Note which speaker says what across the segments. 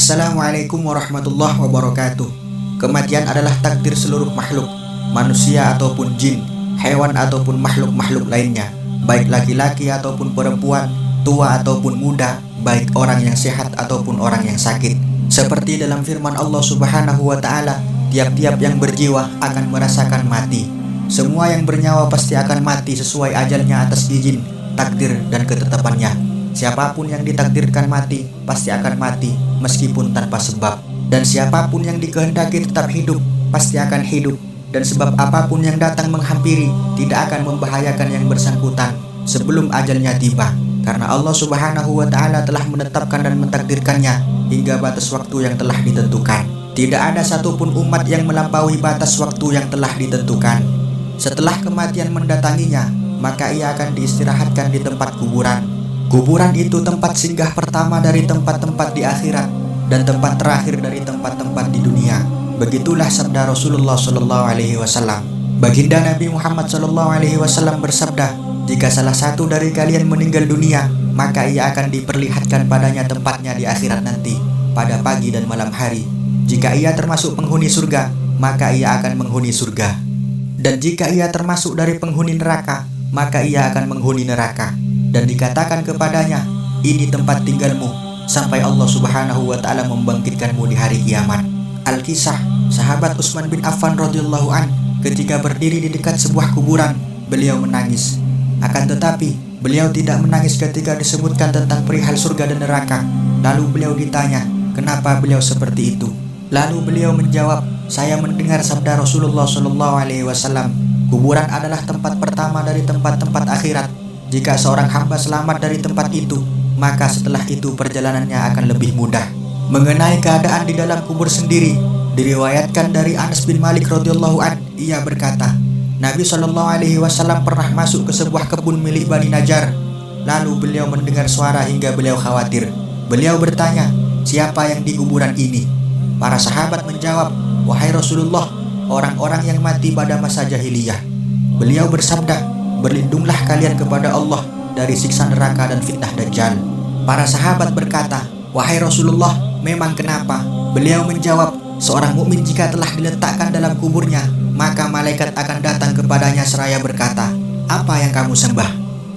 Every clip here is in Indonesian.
Speaker 1: Assalamualaikum warahmatullahi wabarakatuh. Kematian adalah takdir seluruh makhluk, manusia ataupun jin, hewan ataupun makhluk-makhluk lainnya, baik laki-laki ataupun perempuan, tua ataupun muda, baik orang yang sehat ataupun orang yang sakit. Seperti dalam firman Allah Subhanahu wa Ta'ala, tiap-tiap yang berjiwa akan merasakan mati. Semua yang bernyawa pasti akan mati sesuai ajalnya atas izin, takdir, dan ketetapannya. Siapapun yang ditakdirkan mati, pasti akan mati meskipun tanpa sebab. Dan siapapun yang dikehendaki tetap hidup, pasti akan hidup. Dan sebab apapun yang datang menghampiri, tidak akan membahayakan yang bersangkutan sebelum ajalnya tiba. Karena Allah Subhanahu wa Ta'ala telah menetapkan dan mentakdirkannya hingga batas waktu yang telah ditentukan. Tidak ada satupun umat yang melampaui batas waktu yang telah ditentukan. Setelah kematian mendatanginya, maka ia akan diistirahatkan di tempat kuburan. Kuburan itu tempat singgah pertama dari tempat-tempat di akhirat dan tempat terakhir dari tempat-tempat di dunia. Begitulah sabda Rasulullah SAW. Baginda Nabi Muhammad SAW bersabda, jika salah satu dari kalian meninggal dunia, maka ia akan diperlihatkan padanya tempatnya di akhirat nanti, pada pagi dan malam hari. Jika ia termasuk penghuni surga, maka ia akan menghuni surga. Dan jika ia termasuk dari penghuni neraka, maka ia akan menghuni neraka. Dan dikatakan kepadanya, ini tempat tinggalmu sampai Allah Subhanahu wa Ta'ala membangkitkanmu di hari kiamat. Al-Kisah, sahabat Utsman bin Affan radhiyallahu an, ketika berdiri di dekat sebuah kuburan, beliau menangis. Akan tetapi, beliau tidak menangis ketika disebutkan tentang perihal surga dan neraka. Lalu beliau ditanya, kenapa beliau seperti itu? Lalu beliau menjawab, saya mendengar sabda Rasulullah SAW, kuburan adalah tempat pertama dari tempat-tempat akhirat. Jika seorang hamba selamat dari tempat itu, maka setelah itu perjalanannya akan lebih mudah. Mengenai keadaan di dalam kubur sendiri, diriwayatkan dari Anas bin Malik radhiyallahu an, ia berkata, Nabi SAW pernah masuk ke sebuah kebun milik Bani Najjar. Lalu beliau mendengar suara hingga beliau khawatir. Beliau bertanya, siapa yang di kuburan ini? Para sahabat menjawab, wahai Rasulullah, orang-orang yang mati pada masa jahiliyah. Beliau bersabda, berlindunglah kalian kepada Allah dari siksa neraka dan fitnah Dajjal. Para sahabat berkata, wahai Rasulullah, memang kenapa? Beliau menjawab, seorang mukmin jika telah diletakkan dalam kuburnya, maka malaikat akan datang kepadanya seraya berkata, apa yang kamu sembah?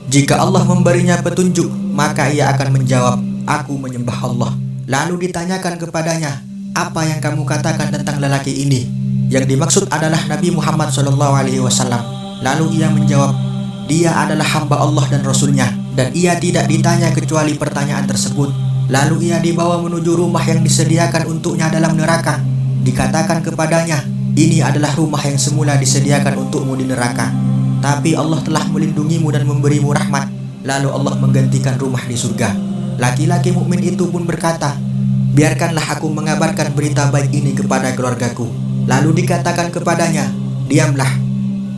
Speaker 1: Jika Allah memberinya petunjuk, maka ia akan menjawab, aku menyembah Allah. Lalu ditanyakan kepadanya, apa yang kamu katakan tentang lelaki ini? Yang dimaksud adalah Nabi Muhammad SAW. Lalu ia menjawab, dia adalah hamba Allah dan Rasulnya, dan ia tidak ditanya kecuali pertanyaan tersebut. Lalu ia dibawa menuju rumah yang disediakan untuknya dalam neraka. Dikatakan kepadanya, ini adalah rumah yang semula disediakan untukmu di neraka, tapi Allah telah melindungimu dan memberimu rahmat. Lalu Allah menggantikan rumah di surga. Laki-laki mukmin itu pun berkata, biarkanlah aku mengabarkan berita baik ini kepada keluargaku. Lalu dikatakan kepadanya, diamlah.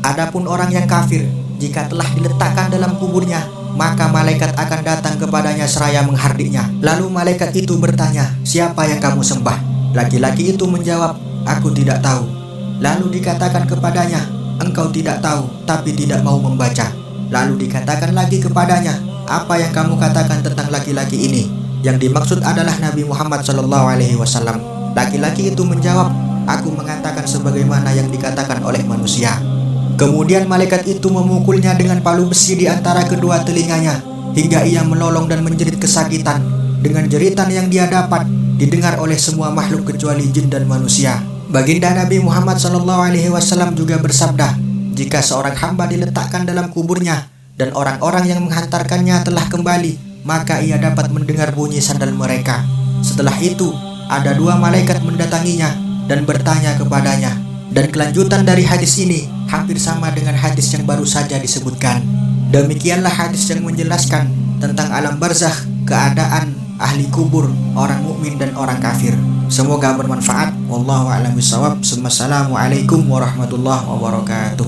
Speaker 1: Adapun orang yang kafir, jika telah diletakkan dalam kuburnya, maka malaikat akan datang kepadanya seraya menghardiknya. Lalu malaikat itu bertanya, siapa yang kamu sembah? Laki-laki itu menjawab, aku tidak tahu. Lalu dikatakan kepadanya, engkau tidak tahu tapi tidak mau membaca. Lalu dikatakan lagi kepadanya, apa yang kamu katakan tentang laki-laki ini? Yang dimaksud adalah Nabi Muhammad SAW. Laki-laki itu menjawab, aku mengatakan sebagaimana yang dikatakan oleh manusia. Kemudian malaikat itu memukulnya dengan palu besi di antara kedua telinganya hingga ia melolong dan menjerit kesakitan. Dengan jeritan yang dia dapat didengar oleh semua makhluk kecuali jin dan manusia. Baginda Nabi Muhammad SAW juga bersabda, jika seorang hamba diletakkan dalam kuburnya dan orang-orang yang menghantarkannya telah kembali, maka ia dapat mendengar bunyi sandal mereka. Setelah itu ada dua malaikat mendatanginya dan bertanya kepadanya. Dan kelanjutan dari hadis ini hampir sama dengan hadis yang baru saja disebutkan. Demikianlah hadis yang menjelaskan tentang alam barzakh, keadaan ahli kubur, orang mukmin dan orang kafir. Semoga bermanfaat. Wallahu a'lam bishawab. Wassalamualaikum warahmatullahi wabarakatuh.